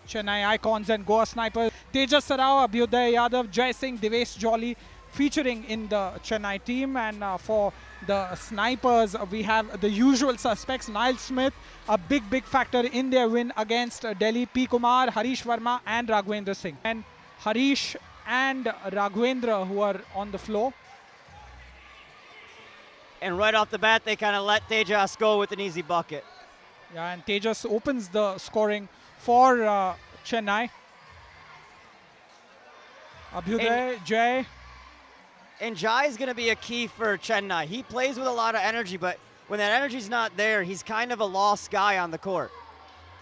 Chennai Icons and Goa Snipers. Tejas Sarao, Abhyuday Yadav, Jai Singh, Devesh Jolly featuring in the Chennai team. And for the Snipers, we have the usual suspects. Niall Smith, a big factor in their win against Delhi. P. Kumar, Harish Verma and Raghvendra Singh. And Harish and Raghvendra who are on the floor. And right off the bat, they kind of let Tejas go with an easy bucket. Yeah, and Tejas opens the scoring for Chennai. Abhyuday, Jai. And Jai is going to be a key for Chennai. He plays with a lot of energy, but when that energy's not there, he's kind of a lost guy on the court.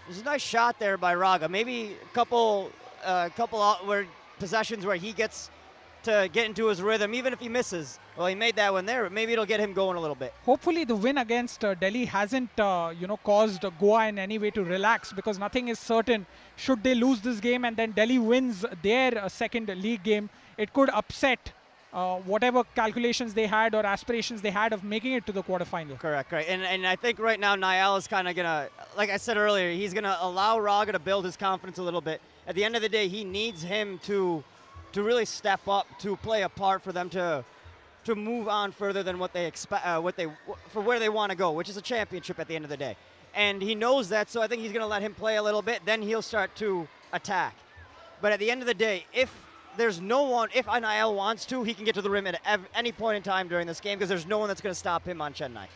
There's a nice shot there by Raga. Maybe a couple possessions where he gets to get into his rhythm, even if he misses. Well, he made that one there, but maybe it'll get him going a little bit. Hopefully the win against Delhi hasn't caused Goa in any way to relax, because nothing is certain. Should they lose this game and then Delhi wins their second league game, it could upset whatever calculations they had or aspirations they had of making it to the quarterfinal. Correct. And I think right now Niall is kind of going to, like I said earlier, he's going to allow Raga to build his confidence a little bit. At the end of the day, he needs him to really step up, to play a part for them to move on further than what they expect, for where they want to go, which is a championship at the end of the day. And he knows that, so I think he's going to let him play a little bit, then he'll start to attack. But at the end of the day, if there's no one, if Niall wants to, he can get to the rim at any point in time during this game, because there's no one that's going to stop him on Chennai.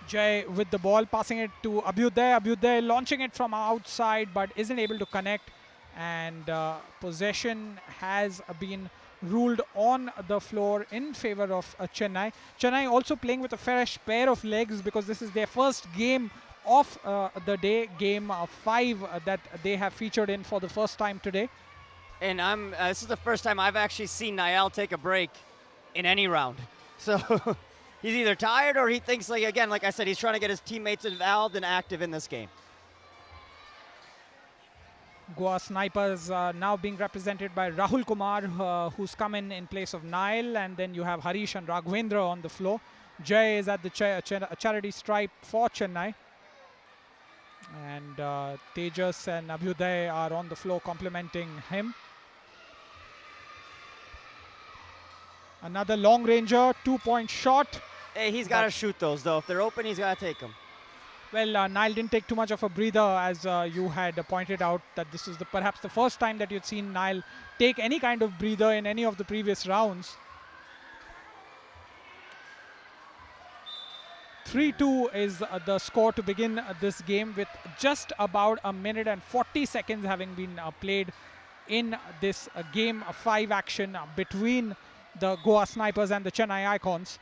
Jai with the ball, passing it to Abhyuday. Abhyuday launching it from outside, but isn't able to connect. And possession has been ruled on the floor in favor of Chennai. Chennai also playing with a fresh pair of legs, because this is their first game of the day, game 5 that they have featured in for the first time today. And this is the first time I've actually seen Niall take a break in any round. So he's either tired or he thinks, like I said, he's trying to get his teammates involved and active in this game. Goa Snipers now being represented by Rahul Kumar, who's come in place of Niall, and then you have Harish and Raghvendra on the floor. Jai is at the charity stripe for Chennai. And Tejas and Abhyuday are on the floor complimenting him. Another long ranger, 2-point shot. Hey, he's got to shoot those, though. If they're open, he's got to take them. Well, Niall didn't take too much of a breather, as you had pointed out that this is perhaps the first time that you'd seen Niall take any kind of breather in any of the previous rounds. 3-2 is the score to begin this game, with just about a minute and 40 seconds having been played in this game 5 action between the Goa Snipers and the Chennai Icons.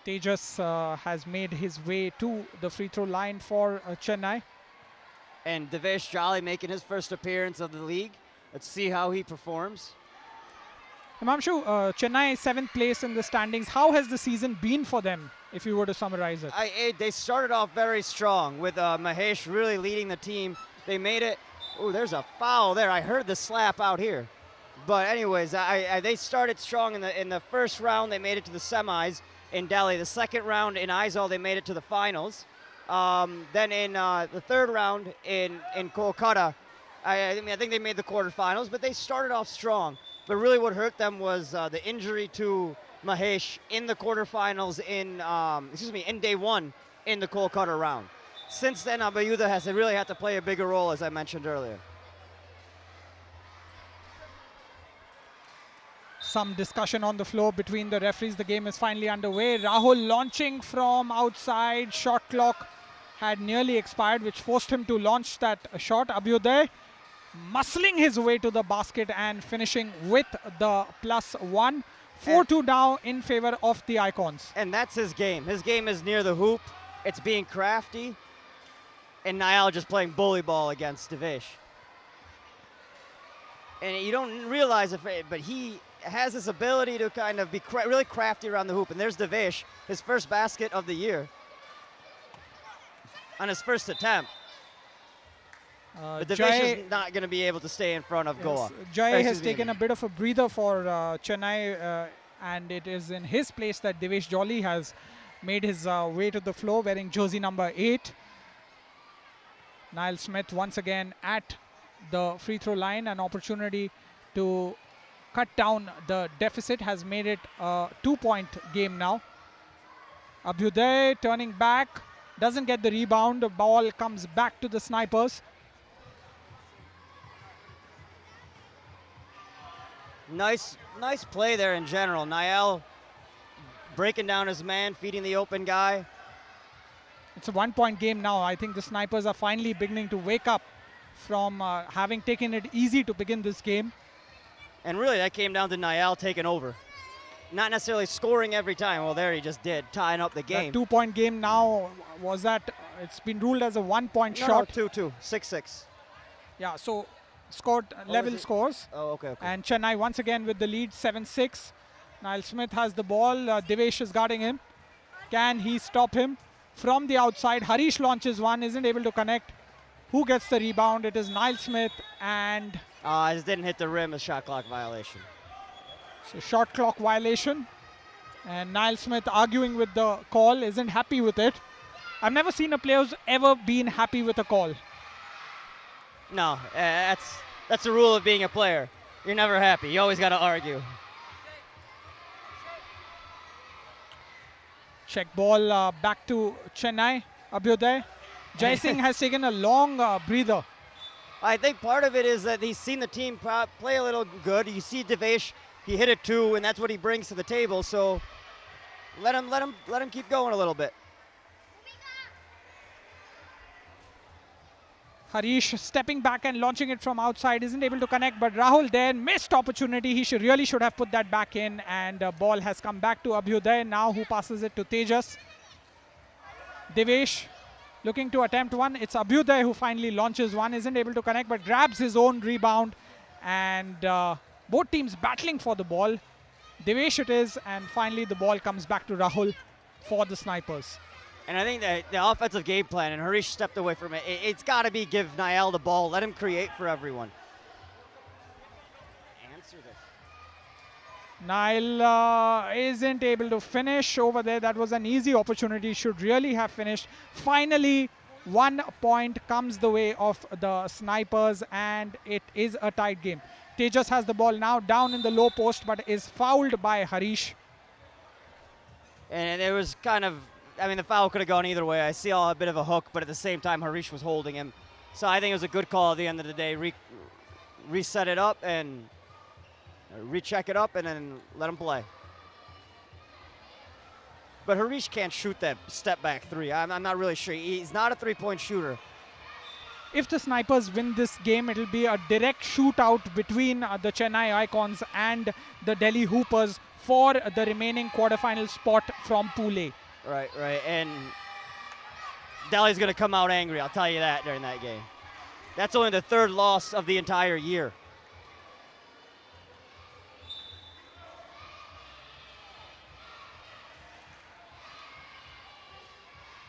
Tejas has made his way to the free throw line for Chennai. And Devesh Jolly making his first appearance of the league. Let's see how he performs. Himanshu, Chennai is 7th place in the standings. How has the season been for them, if you were to summarize it? They started off very strong with Mahesh really leading the team. They made it. Oh, there's a foul there. I heard the slap out here. But anyways, they started strong in the first round. They made it to the semis in Delhi. The second round in Aizawl, they made it to the finals. Then in the third round in Kolkata, I think they made the quarterfinals, but they started off strong. But really what hurt them was the injury to Mahesh in the quarterfinals in day 1 in the Kolkata round. Since then, Abhyuday has really had to play a bigger role, as I mentioned earlier. Some discussion on the floor between the referees. The game is finally underway. Rahul launching from outside. Shot clock had nearly expired, which forced him to launch that shot. Abhyuday muscling his way to the basket and finishing with the +1. 4-2 now in favor of the Icons. And that's his game. His game is near the hoop. It's being crafty. And Niall just playing bully ball against Devesh. And you don't realize it, but he has this ability to kind of be really crafty around the hoop. And there's Devesh, his first basket of the year on his first attempt. But Devesh is not going to be able to stay in front of Goa. Jai has taken a bit of a breather for Chennai, and it is in his place that Devesh Jolly has made his way to the floor, wearing jersey number 8. Niall Smith once again at the free throw line. An opportunity to cut down the deficit, has made it a 2-point game now. Abhyuday turning back, doesn't get the rebound. The ball comes back to the Snipers. Nice play there in general. Niall breaking down his man, feeding the open guy. It's a 1-point game now. I think the Snipers are finally beginning to wake up from having taken it easy to begin this game. And really, that came down to Niall taking over. Not necessarily scoring every time. Well, there he just did, tying up the game. That 2-point game now, was that, it's been ruled as a 1-point shot. No, 2-2, 6-6. Yeah, so scored level scores. Oh, okay. And Chennai once again with the lead, 7-6. Niall Smith has the ball. Devesh is guarding him. Can he stop him? From the outside, Harish launches one, isn't able to connect. Who gets the rebound? It is Niall Smith, and I just didn't hit the rim, a shot clock violation. so shot clock violation. And Niall Smith arguing with the call, isn't happy with it. I've never seen a player who's ever been happy with a call. No, that's the rule of being a player. You're never happy. You always got to argue. Check ball back to Chennai. Abhyuday. Jai Singh has taken a long breather. I think part of it is that he's seen the team play a little good. You see Devesh, he hit it too, and that's what he brings to the table. So let him keep going a little bit. Harish stepping back and launching it from outside, isn't able to connect, but Rahul there, missed opportunity. He really should have put that back in, and ball has come back to Abhyuday now, who passes it to Tejas. Devesh looking to attempt one. It's Abhyuday who finally launches one, isn't able to connect, but grabs his own rebound, and both teams battling for the ball. Devesh it is, and finally the ball comes back to Rahul for the Snipers. And I think that the offensive game plan, and Harish stepped away from it, it's got to be give Niall the ball, let him create for everyone. Answer this. Niall isn't able to finish over there. That was an easy opportunity, should really have finished. Finally, 1 point comes the way of the Snipers, and it is a tight game. Tejas has the ball now down in the low post, but is fouled by Harish. And it was kind of, I mean, the foul could have gone either way. I see a bit of a hook, but at the same time, Harish was holding him. So I think it was a good call at the end of the day. Reset it up and recheck it up and then let him play. But Harish can't shoot that step back three. I'm not really sure. He's not a three-point shooter. If the Snipers win this game, it'll be a direct shootout between the Chennai Icons and the Delhi Hoopers for the remaining quarterfinal spot from Pool A. Right. And Delhi's going to come out angry, I'll tell you that, during that game. That's only the third loss of the entire year.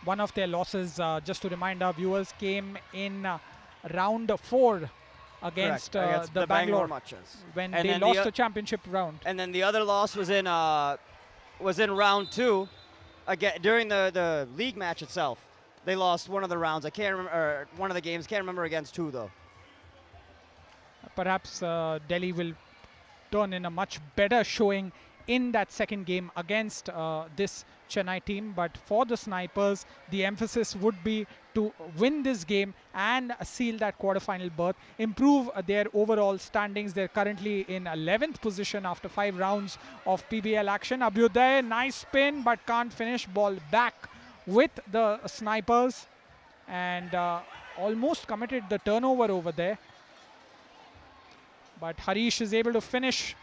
One of their losses, just to remind our viewers, came in round 4 against the Bangalore Machas. when they lost the championship round. And then the other loss was in round 2. Again, during the league match itself, they lost one of the rounds. I can't remember, or one of the games. Can't remember against who though. Perhaps Delhi will turn in a much better showing in that second game against this Chennai team. But for the Snipers, the emphasis would be to win this game and seal that quarterfinal berth, improve their overall standings. They're currently in 11th position after 5 rounds of PBL action. Abhyuday, nice spin, but can't finish. Ball back with the Snipers, and almost committed the turnover over there. But Harish is able to finish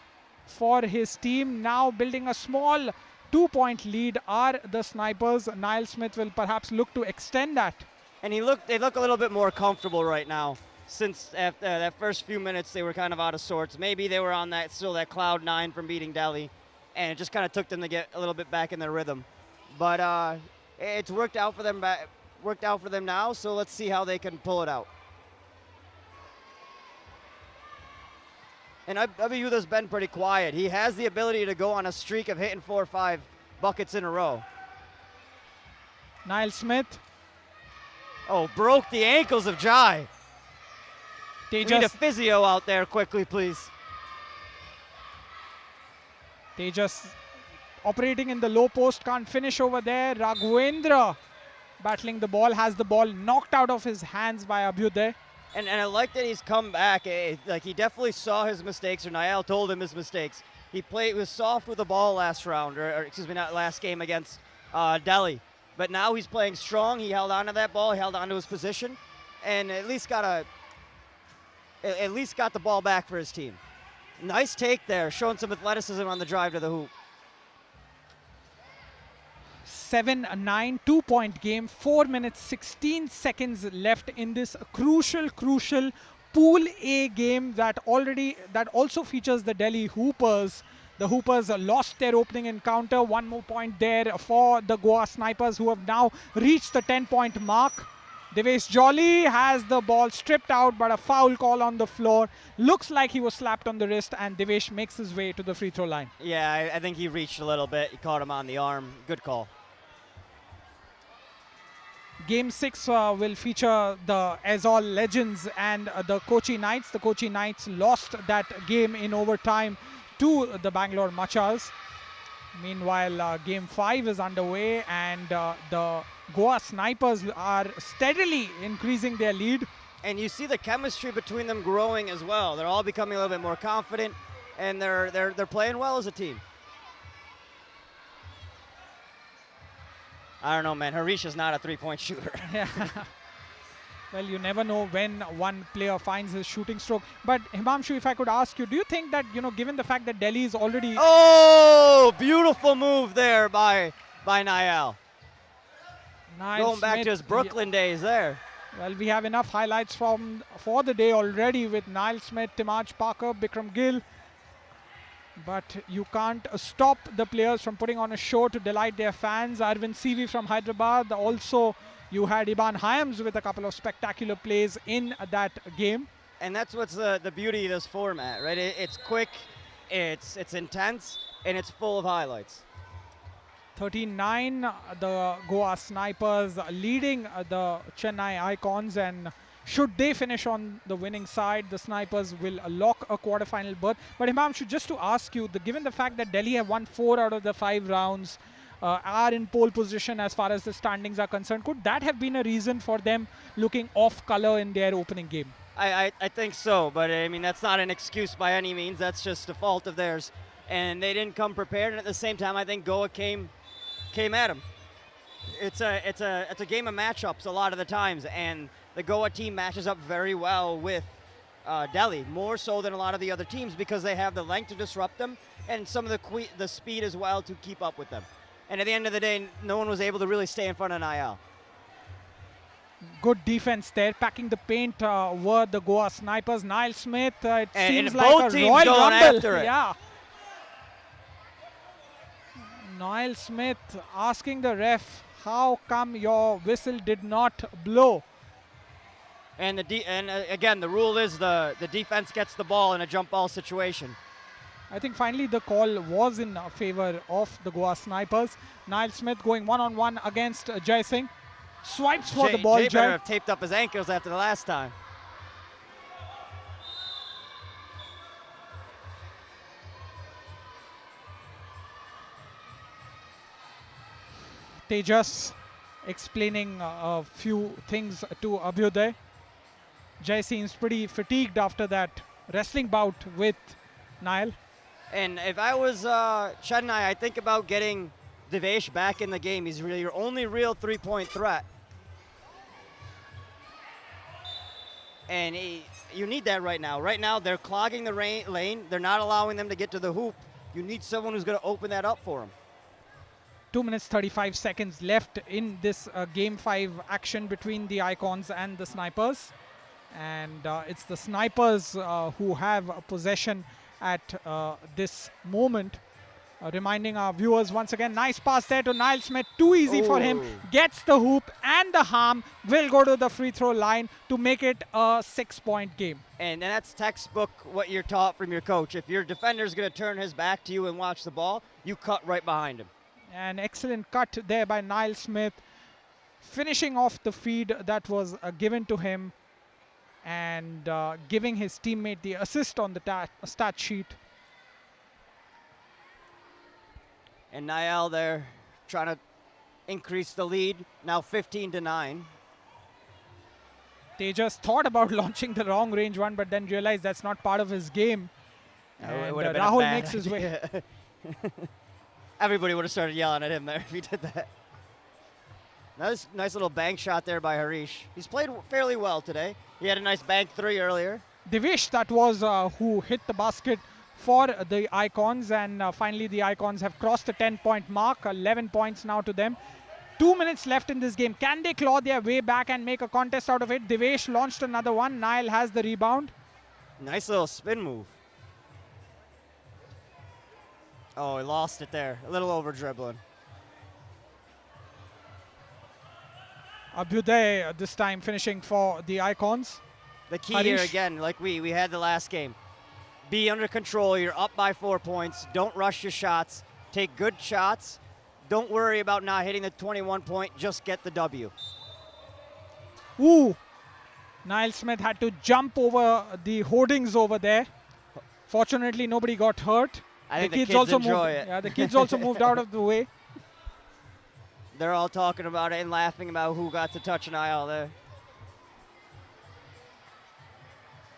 for his team. Now building a small 2-point lead are the Snipers. Niall Smith will perhaps look to extend that. And they look a little bit more comfortable right now. Since after that first few minutes, they were kind of out of sorts. Maybe they were on that cloud 9 from beating Delhi, and it just kind of took them to get a little bit back in their rhythm. But it's worked out for them. Worked out for them now. So let's see how they can pull it out. And Abhyuday's been pretty quiet. He has the ability to go on a streak of hitting 4 or 5 buckets in a row. Niall Smith Oh, broke the ankles of Jai. We need a Tejas, physio out there quickly, please. Tejas operating in the low post, can't finish over there. Raghavendra battling the ball, has the ball knocked out of his hands by Abhyuday. And I like that he's come back. Like, he definitely saw his mistakes, or Niall told him his mistakes. He was soft with the ball last round, or excuse me, not last game against Delhi. But now he's playing strong. He held on to that ball. He held on to his position, and at least got the ball back for his team. Nice take there, showing some athleticism on the drive to the hoop. 7-9, 2-point game, 4 minutes 16 seconds left in this crucial Pool A game that also features the Delhi Hoopers. The Hoopers lost their opening encounter. 1 more point there for the Goa Snipers, who have now reached the 10-point mark. Devesh Jolly has the ball stripped out, but a foul call on the floor. Looks like he was slapped on the wrist, and Devesh makes his way to the free throw line. Yeah, I think he reached a little bit. He caught him on the arm. Good call. Game 6 will feature the Azol Legends and the Kochi Knights. The Kochi Knights lost that game in overtime to the Bangalore Machas. Meanwhile, Game 5 is underway, and the Goa Snipers are steadily increasing their lead. And you see the chemistry between them growing as well. They're all becoming a little bit more confident, and they're playing well as a team. I don't know, man. Harish is not a three-point shooter. Yeah. Well, you never know when one player finds his shooting stroke. But Himamshu, if I could ask you, do you think that, given the fact that Delhi is already... Oh, beautiful move there by Niall. Niall Going back Smith, to his Brooklyn days there. Well, we have enough highlights for the day already with Niall Smith, Timaj Parker, Bikram Gill. But you can't stop the players from putting on a show to delight their fans. Arvind Sivi from Hyderabad. Also, you had Iban Hyams with a couple of spectacular plays in that game. And that's what's the beauty of this format, right? It's quick, it's intense, and it's full of highlights. 13-9, the Goa Snipers leading the Chennai Icons, and should they finish on the winning side, the Snipers will lock a quarterfinal berth. But Himamshu, just to ask you, given the fact that Delhi have won 4 out of the 5 rounds, are in pole position as far as the standings are concerned, could that have been a reason for them looking off color in their opening game? I think so, but I mean, that's not an excuse by any means. That's just a fault of theirs. And they didn't come prepared, and at the same time, I think Goa came at them. It's a game of matchups a lot of the times, and the Goa team matches up very well with Delhi, more so than a lot of the other teams, because they have the length to disrupt them and some of the speed as well to keep up with them. And at the end of the day, no one was able to really stay in front of Niall. Good defense there, packing the paint were the Goa Snipers. Niall Smith, it And seems both like a teams Royal going Rumble. after it. Yeah. Niall Smith asking the ref, how come your whistle did not blow? And again, the rule is the defense gets the ball in a jump ball situation. I think finally the call was in favor of the Goa Snipers. Niall Smith going one-on-one against Jai Singh. Swipes for the ball, Jay better Jai. have taped up his ankles after the last time. Tejas explaining a few things to Abhyuday. Jai seems pretty fatigued after that wrestling bout with Niall. And if I was Chennai, I think about getting Devesh back in the game. He's really your only real three-point threat. And you need that right now. Right now, they're clogging the lane. They're not allowing them to get to the hoop. You need someone who's going to open that up for them. 2 minutes 35 seconds left in this Game 5 action between the Icons and the Snipers. And it's the Snipers who have possession at this moment. Reminding our viewers once again, nice pass there to Niall Smith. Too easy for him. Gets the hoop, and the harm will go to the free throw line to make it a 6-point game. And that's textbook what you're taught from your coach. If your defender's going to turn his back to you and watch the ball, you cut right behind him. An excellent cut there by Niall Smith. finishing off the feed that was given to him and giving his teammate the assist on the stat sheet. And Niall there trying to increase the lead, now 15-9. They just thought about launching the long range one, but then realized that's not part of his game. And Rahul makes his way. Everybody would have started yelling at him there if he did that. Nice little bank shot there by Harish. He's played fairly well today. He had a nice bank three earlier. Devesh, that was who hit the basket for the Icons, and finally the Icons have crossed the 10-point mark, 11 points now to them. 2 minutes left in this game. Can they claw their way back and make a contest out of it? Devesh launched another one. Niall has the rebound. Nice little spin move. Oh, he lost it there. A little over dribbling. Abhyuday this time finishing for the Icons. The key Harish. here again, like we had the last game. Be under control. You're up by 4 points. Don't rush your shots. Take good shots. Don't worry about not hitting the 21 point. Just get the W. Ooh. Niall Smith had to jump over the hoardings over there. Fortunately, nobody got hurt. I think the kids also enjoy moved, it. Yeah, the kids also moved out of the way. They're all talking about it and laughing about who got to touch an aisle there.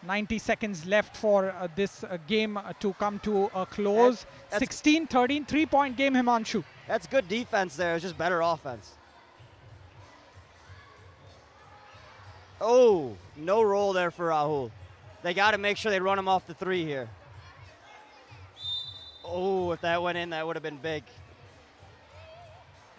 90 seconds left for this game to come to a close. 16-13, 3-point game, Himanshu. That's good defense there. It's just better offense. Oh, no roll there for Rahul. They got to make sure they run him off the three here. Oh, if that went in, that would have been big.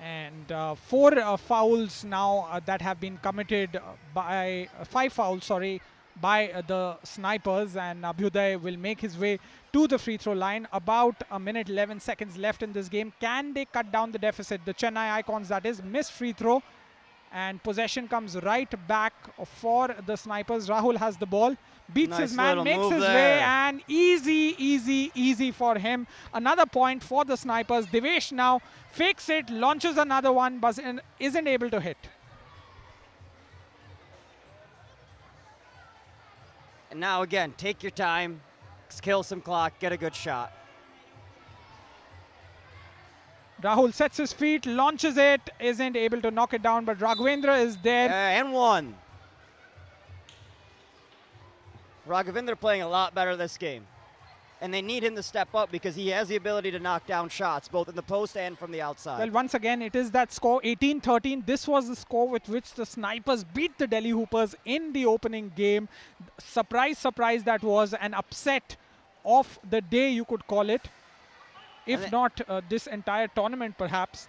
And 4 fouls now that have been committed by 5 fouls, sorry, by the Snipers, and Abhyuday will make his way to the free throw line. About a minute 11 seconds left in this game. Can they cut down the deficit? The Chennai Icons, that is, missed free throw, and possession comes right back for the Snipers. Rahul has the ball, beats his man, makes his way, and easy for him. Another point for the Snipers. Devesh now fakes it, launches another one, but isn't able to hit. And now again, take your time, kill some clock, get a good shot. Rahul sets his feet, launches it, isn't able to knock it down, but Raghavendra is there. And one. Raghavendra playing a lot better this game. And they need him to step up because he has the ability to knock down shots, both in the post and from the outside. Well, once again, it is that score, 18-13. This was the score with which the Snipers beat the Delhi Hoopers in the opening game. Surprise, that was an upset of the day, you could call it. If not this entire tournament, perhaps.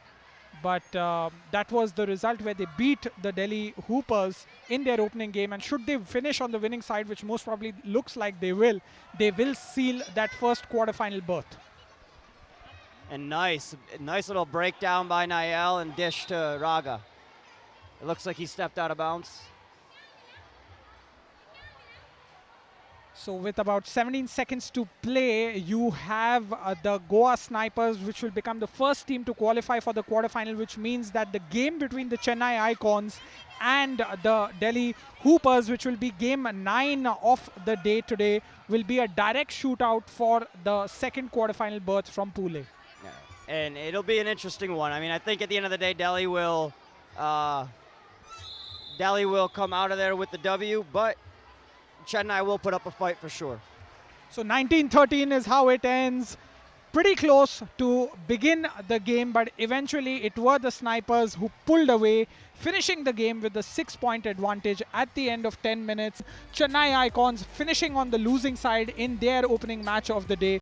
But that was the result where they beat the Delhi Hoopers in their opening game. And should they finish on the winning side, which most probably looks like they will seal that first quarterfinal berth. And nice little breakdown by Niall and dish to Raga. It looks like he stepped out of bounds. So with about 17 seconds to play, you have the Goa Snipers, which will become the first team to qualify for the quarterfinal, which means that the game between the Chennai Icons and the Delhi Hoopers, which will be game 9 of the day today, will be a direct shootout for the second quarterfinal berth from Pool A. Yeah. And it'll be an interesting one. I mean, I think at the end of the day, Delhi will come out of there with the W, but Chennai will put up a fight for sure. So 19-13 is how it ends. Pretty close to begin the game, but eventually it were the Snipers who pulled away, finishing the game with a 6-point advantage at the end of 10 minutes. Chennai Icons finishing on the losing side in their opening match of the day.